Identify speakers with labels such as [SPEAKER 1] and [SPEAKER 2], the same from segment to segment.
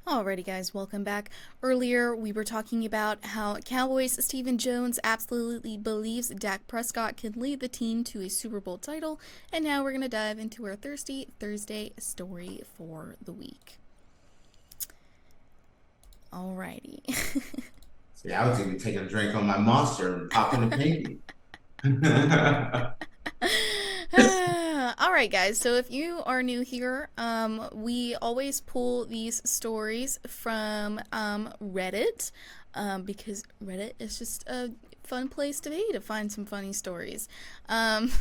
[SPEAKER 1] Alrighty, guys, welcome back. Earlier, we were talking about how Cowboys Stephen Jones absolutely believes Dak Prescott can lead the team to a Super Bowl title, and now we're going to dive into our Thirsty Thursday story for the week. Alrighty.
[SPEAKER 2] Yeah, I was even taking a drink on my monster and popping a pinky.
[SPEAKER 1] All right, guys. So if you are new here, we always pull these stories from Reddit because Reddit is just a fun place to be to find some funny stories. And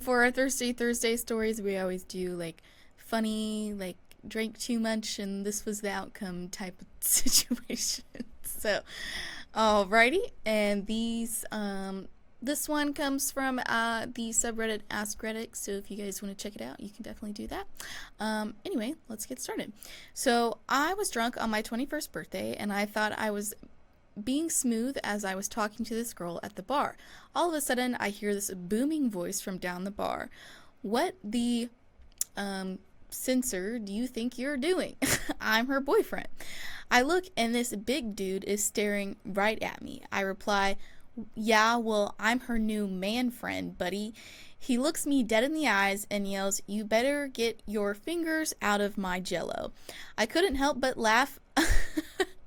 [SPEAKER 1] for our Thursday Thursday stories, we always do like funny, like drank too much and this was the outcome type of situation. So, alrighty, and this one comes from the subreddit Ask Reddit, so if you guys want to check it out, you can definitely do that. Anyway, let's get started. So, I was drunk on my 21st birthday, and I thought I was being smooth as I was talking to this girl at the bar. All of a sudden, I hear this booming voice from down the bar. What the censor do you think you're doing? I'm her boyfriend. I look and this big dude is staring right at me. I reply, yeah, well, I'm her new man friend, buddy. He looks me dead in the eyes and yells, you better get your fingers out of my jello. I couldn't help but laugh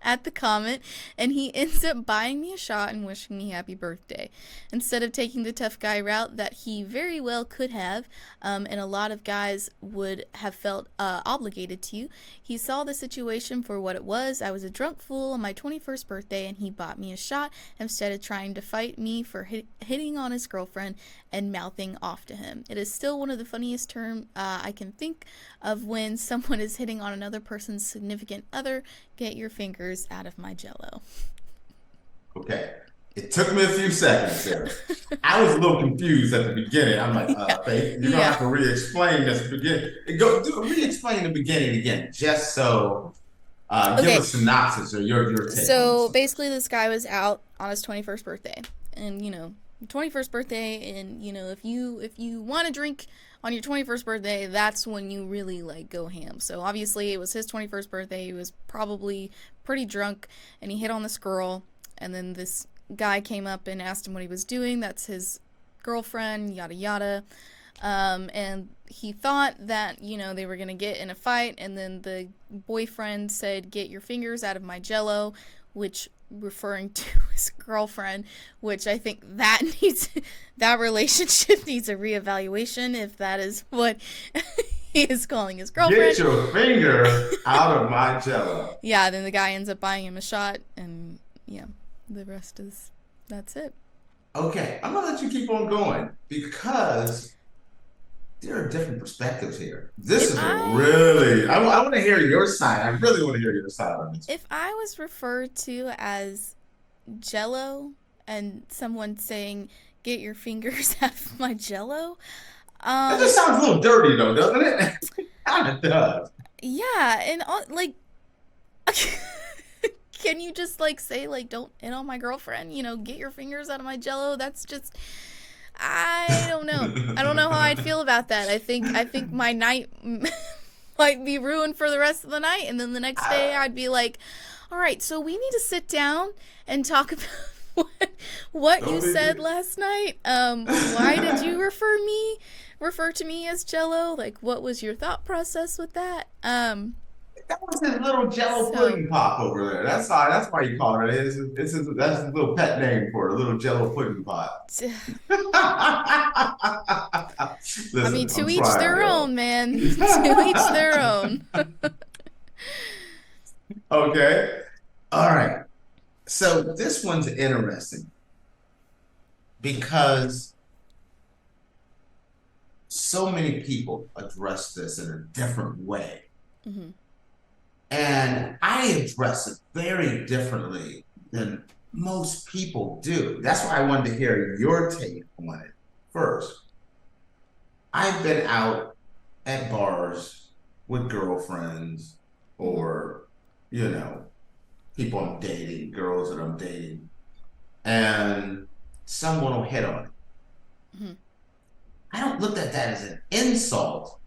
[SPEAKER 1] at the comment, and he ends up buying me a shot and wishing me happy birthday. Instead of taking the tough guy route that he very well could have, and a lot of guys would have felt obligated to, he saw the situation for what it was. I was a drunk fool on my 21st birthday, and he bought me a shot instead of trying to fight me for hitting on his girlfriend and mouthing off to him. It is still one of the funniest terms I can think of when someone is hitting on another person's significant other. Get your fingers out of my jello.
[SPEAKER 2] Okay. It took me a few seconds there. I was a little confused at the beginning. I'm like, Faith, you're gonna
[SPEAKER 1] Yeah.
[SPEAKER 2] have to re-explain this beginning. Re-explain the beginning again, just so give
[SPEAKER 1] Okay.
[SPEAKER 2] a synopsis or your take on
[SPEAKER 1] So
[SPEAKER 2] this.
[SPEAKER 1] basically, this guy was out on his 21st birthday, and 21st birthday, and if you want to drink on your 21st birthday, that's when you really like go ham. So obviously, it was his 21st birthday. He was probably pretty drunk, and he hit on this girl, and then this guy came up and asked him what he was doing. That's his girlfriend, yada yada. And he thought that, they were going to get in a fight, and then the boyfriend said, get your fingers out of my jello, which referring to his girlfriend, which I think that that relationship needs a reevaluation if that is what he is calling his girlfriend.
[SPEAKER 2] Get your finger out of my jello.
[SPEAKER 1] Yeah, then the guy ends up buying him a shot, and yeah, the rest is, that's it.
[SPEAKER 2] Okay, I'm gonna let you keep on going because there are different perspectives here. This
[SPEAKER 1] If
[SPEAKER 2] is a
[SPEAKER 1] I
[SPEAKER 2] really, I want to hear your side. I really want to hear your side on this.
[SPEAKER 1] if I was referred to as Jello and someone saying, "Get your fingers out of my Jello,"
[SPEAKER 2] That just
[SPEAKER 1] um,
[SPEAKER 2] sounds a little dirty, though, doesn't it? It kind of does.
[SPEAKER 1] yeah, and like, can you just like say like, "Don't hit on my girlfriend," get your fingers out of my Jello? That's just, I don't know. I don't know how I'd feel about that. I think my night might be ruined for the rest of the night, and then the next day I'd be like, all right, so we need to sit down and talk about what you
[SPEAKER 2] Don't
[SPEAKER 1] said
[SPEAKER 2] be.
[SPEAKER 1] last night. Why did you refer to me as Jello? Like, what was your thought process with that?
[SPEAKER 2] That was his little Jello
[SPEAKER 1] So
[SPEAKER 2] pudding pop over there. That's why you call it. That's his little pet name for it, a little Jello pudding pot.
[SPEAKER 1] I mean,
[SPEAKER 2] Listen,
[SPEAKER 1] to
[SPEAKER 2] I'm
[SPEAKER 1] each
[SPEAKER 2] trying,
[SPEAKER 1] their
[SPEAKER 2] yo.
[SPEAKER 1] own, man. To each their own.
[SPEAKER 2] Okay. All right. So this one's interesting because so many people address this in a different way.
[SPEAKER 1] Hmm.
[SPEAKER 2] And I address it very differently than most people do. That's why I wanted to hear your take on it first. I've been out at bars with girlfriends
[SPEAKER 1] Hmm.
[SPEAKER 2] or, you know, people I'm dating, girls that I'm dating, and someone will hit on it.
[SPEAKER 1] Hmm.
[SPEAKER 2] I don't look at that as an insult.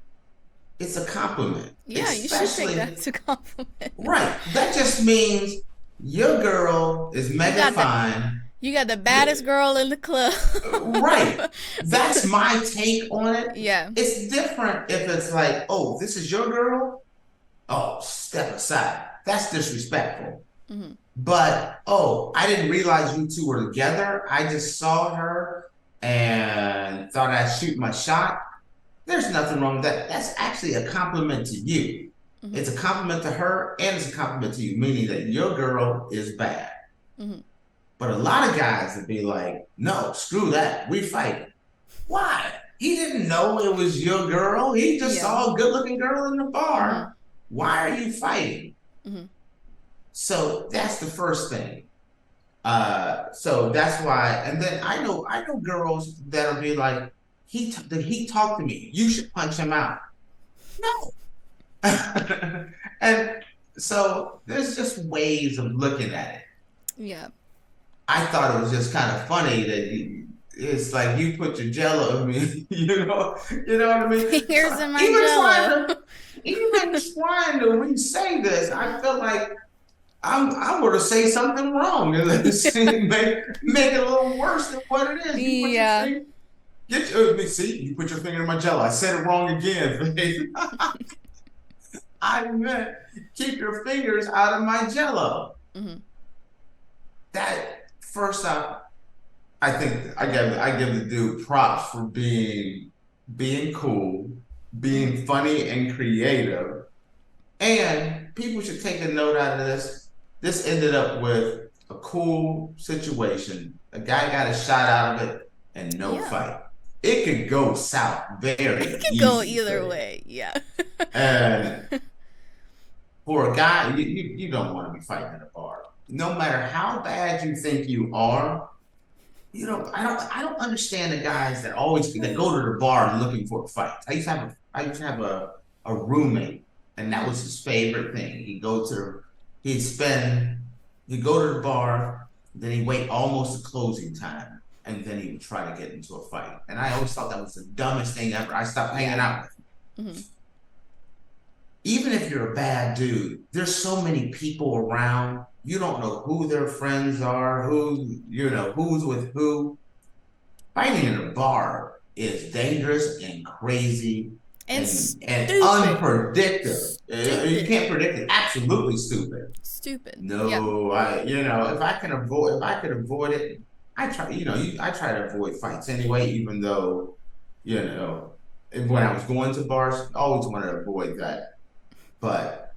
[SPEAKER 2] it's a compliment.
[SPEAKER 1] Yeah, you should take that
[SPEAKER 2] Especially,
[SPEAKER 1] as a compliment.
[SPEAKER 2] right. That just means your girl is
[SPEAKER 1] You
[SPEAKER 2] mega
[SPEAKER 1] got the
[SPEAKER 2] fine.
[SPEAKER 1] you got the
[SPEAKER 2] Yeah,
[SPEAKER 1] baddest girl in the club.
[SPEAKER 2] right. That's my take on it.
[SPEAKER 1] Yeah.
[SPEAKER 2] It's different if it's like, oh, this is your girl. Oh, step aside. That's disrespectful.
[SPEAKER 1] Hmm.
[SPEAKER 2] But oh, I didn't realize you two were together. I just saw her and thought I'd shoot my shot. There's nothing wrong with that. That's actually a compliment to you.
[SPEAKER 1] Hmm.
[SPEAKER 2] It's a compliment to her and it's a compliment to you, meaning that your girl is bad.
[SPEAKER 1] Hmm.
[SPEAKER 2] But a lot of guys would be like, no, screw that. We fight. Why? He didn't know it was your girl. He just
[SPEAKER 1] Yeah.
[SPEAKER 2] saw a good looking girl in the
[SPEAKER 1] Hmm.
[SPEAKER 2] bar. Why are you fighting?
[SPEAKER 1] Hmm.
[SPEAKER 2] So that's the first thing. So that's why, and then I know girls that'll be like, he talked to me. You should punch him out. No. And so there's just ways of looking at it.
[SPEAKER 1] Yeah.
[SPEAKER 2] I thought it was just kind of funny that it's like you put your jello in me, you know what I mean?
[SPEAKER 1] Fingers
[SPEAKER 2] So
[SPEAKER 1] in my jello.
[SPEAKER 2] even trying to re-say this, I feel like I'm going to say something wrong and then make it a little worse than what it is. You put
[SPEAKER 1] Yeah.
[SPEAKER 2] you put your finger in my jello. I said it wrong again. I meant keep your fingers out of my jello.
[SPEAKER 1] Hmm.
[SPEAKER 2] That first off, I think I give the dude props for being cool, being funny and creative. And people should take a note out of this. This ended up with a cool situation. A guy got a shot out of it and no
[SPEAKER 1] Yeah.
[SPEAKER 2] fight. It could go south very
[SPEAKER 1] It could
[SPEAKER 2] easy.
[SPEAKER 1] go either way. Yeah.
[SPEAKER 2] And for a guy, you don't want to be fighting in a bar. No matter how bad you think you are, I don't understand the guys that go to the bar looking for a fight. I used to have a roommate, and that was his favorite thing. He'd go to the bar, then he'd wait almost to closing time, and then he would try to get into a fight. And I always thought that was the dumbest thing ever. I stopped hanging out with him.
[SPEAKER 1] Hmm.
[SPEAKER 2] Even if you're a bad dude, there's so many people around. You don't know who their friends are, who's with who. Fighting in a bar is dangerous and crazy
[SPEAKER 1] And
[SPEAKER 2] and
[SPEAKER 1] stupid.
[SPEAKER 2] unpredictable. You
[SPEAKER 1] Stupid.
[SPEAKER 2] can't predict it. Absolutely stupid.
[SPEAKER 1] Stupid.
[SPEAKER 2] No,
[SPEAKER 1] Yeah.
[SPEAKER 2] if I could avoid it, I try to avoid fights anyway, even though, when I was going to bars, I always wanted to avoid that. But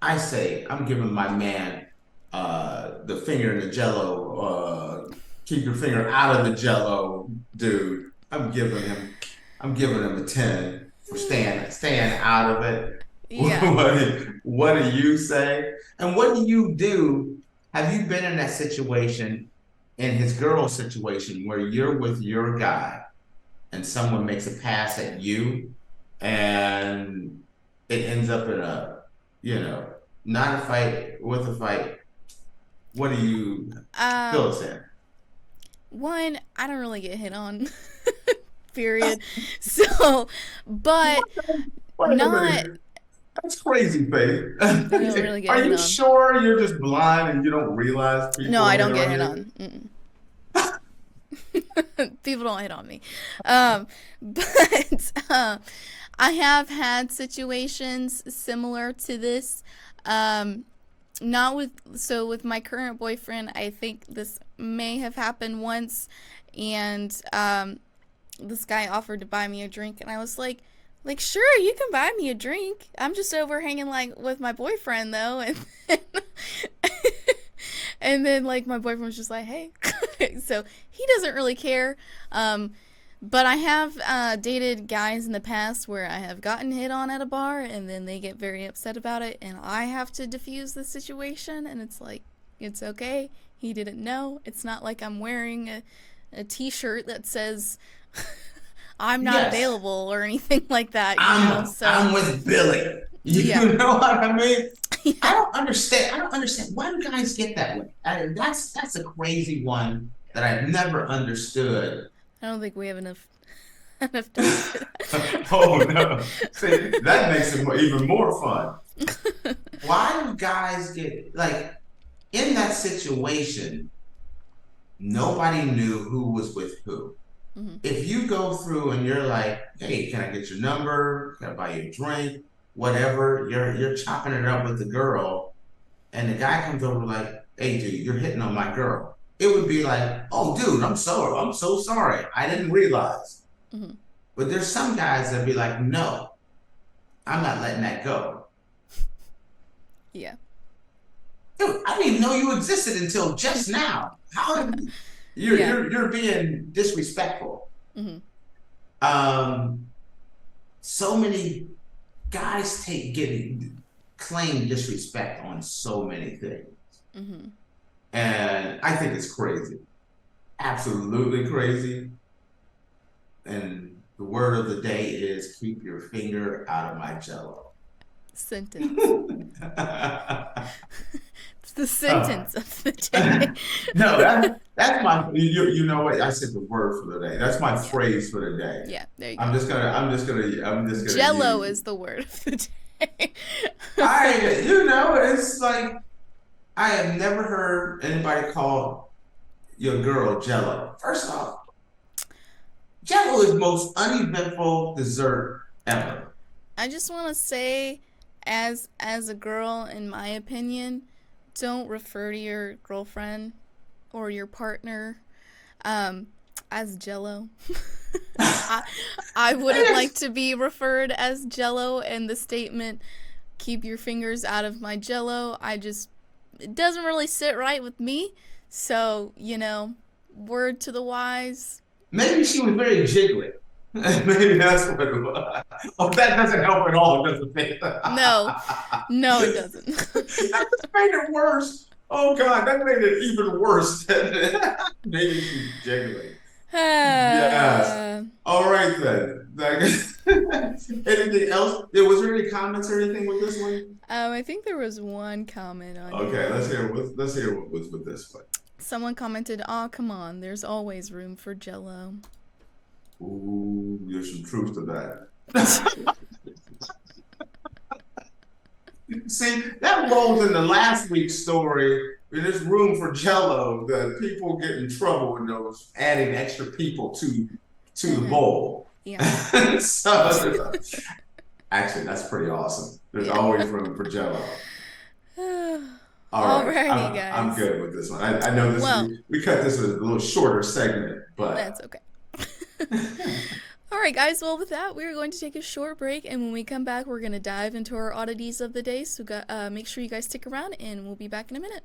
[SPEAKER 2] I say I'm giving my man the finger in the jello, keep your finger out of the jello, dude. I'm giving him a 10 for staying out of it.
[SPEAKER 1] Yeah.
[SPEAKER 2] What do you say? And what do you do? Have you been in that situation, in his girl situation, where you're with your guy and someone makes a pass at you and it ends up in not a fight, with a fight? What do you fill us in?
[SPEAKER 1] One, I don't really get hit on. Period. So, but
[SPEAKER 2] Wait a
[SPEAKER 1] not.
[SPEAKER 2] minute. That's crazy, Faith.
[SPEAKER 1] I don't really get
[SPEAKER 2] Are
[SPEAKER 1] hit
[SPEAKER 2] you
[SPEAKER 1] on.
[SPEAKER 2] sure you're just blind and you don't realize people
[SPEAKER 1] No, I
[SPEAKER 2] hit
[SPEAKER 1] don't get
[SPEAKER 2] on
[SPEAKER 1] hit
[SPEAKER 2] you?
[SPEAKER 1] on. People don't hit on me. But I have had situations similar to this. Not with my current boyfriend. I think this may have happened once, and this guy offered to buy me a drink, and I was like, sure, you can buy me a drink. I'm just over hanging with my boyfriend though, and and then my boyfriend was just like, hey. So he doesn't really care. But I have dated guys in the past where I have gotten hit on at a bar, and then they get very upset about it, and I have to diffuse the situation, and it's like, it's okay. He didn't know. It's not like I'm wearing a t-shirt that says I'm not available or anything like that. So
[SPEAKER 2] I'm with Billy.
[SPEAKER 1] Yeah.
[SPEAKER 2] You know what I mean?
[SPEAKER 1] Yeah.
[SPEAKER 2] I don't understand. Why do guys get that way? That's a crazy one that I've never understood.
[SPEAKER 1] I don't think we have enough have toasted.
[SPEAKER 2] Oh no! See, that makes it even more fun. Why do guys get like in that situation? Nobody knew who was with who.
[SPEAKER 1] Mm-hmm.
[SPEAKER 2] If you go through and you're like, "Hey, can I get your number? Can I buy you a drink? Whatever." You're chopping it up with the girl, and the guy comes over like, "Hey, dude, you're hitting on my girl." It would be like, "Oh, dude, I'm so sorry. I didn't realize."
[SPEAKER 1] Mm-hmm.
[SPEAKER 2] But there's some guys that be like, "No, I'm not letting that go."
[SPEAKER 1] Yeah.
[SPEAKER 2] Dude, I didn't even know you existed until just now. How
[SPEAKER 1] Yeah.
[SPEAKER 2] you're being disrespectful.
[SPEAKER 1] Mm-hmm.
[SPEAKER 2] Um, so many guys claim disrespect on so many things,
[SPEAKER 1] Mm-hmm.
[SPEAKER 2] and I think it's crazy, absolutely crazy. And the word of the day is keep your finger out of my jello.
[SPEAKER 1] Sentence. It's the sentence of the day.
[SPEAKER 2] No, that's my you know what I said the word for the day. That's my
[SPEAKER 1] Yeah.
[SPEAKER 2] phrase for the day.
[SPEAKER 1] Yeah, there you go.
[SPEAKER 2] I'm just gonna
[SPEAKER 1] Jello
[SPEAKER 2] use
[SPEAKER 1] is the word of the day.
[SPEAKER 2] it's like I have never heard anybody call your girl Jello. First off, Jello is the most uneventful dessert ever.
[SPEAKER 1] I just want to say, as a girl, in my opinion, don't refer to your girlfriend or your partner as Jello. I wouldn't like to be referred as Jello, and the statement, keep your fingers out of my Jello, it doesn't really sit right with me. So, word to the wise.
[SPEAKER 2] Maybe she was very jiggly. Maybe that's what it was. Oh, that doesn't help at all, does it?
[SPEAKER 1] No, it doesn't.
[SPEAKER 2] That just made it worse. Oh God, that made it even worse. Maybe she's jiggly. Yes. All right then. Anything else? Was there any comments or anything with this one?
[SPEAKER 1] I think there was one comment on
[SPEAKER 2] Okay,
[SPEAKER 1] here.
[SPEAKER 2] let's hear what was with this one.
[SPEAKER 1] Someone commented, "Aw, come on, there's always room for Jello."
[SPEAKER 2] Ooh, there's some truth to that. See, that rolls into last week's story. There's room for Jello. The people get in trouble when those adding extra people to the bowl.
[SPEAKER 1] Yeah.
[SPEAKER 2] So, actually, that's pretty awesome. There's always room for Jello. All right,
[SPEAKER 1] Alrighty, guys.
[SPEAKER 2] I'm good with this one. I know this.
[SPEAKER 1] Well,
[SPEAKER 2] we cut this as a little shorter segment, but
[SPEAKER 1] that's okay. Alright, guys. Well, with that, we're going to take a short break, and when we come back, we're going to dive into our oddities of the day. So, make sure you guys stick around, and we'll be back in a minute.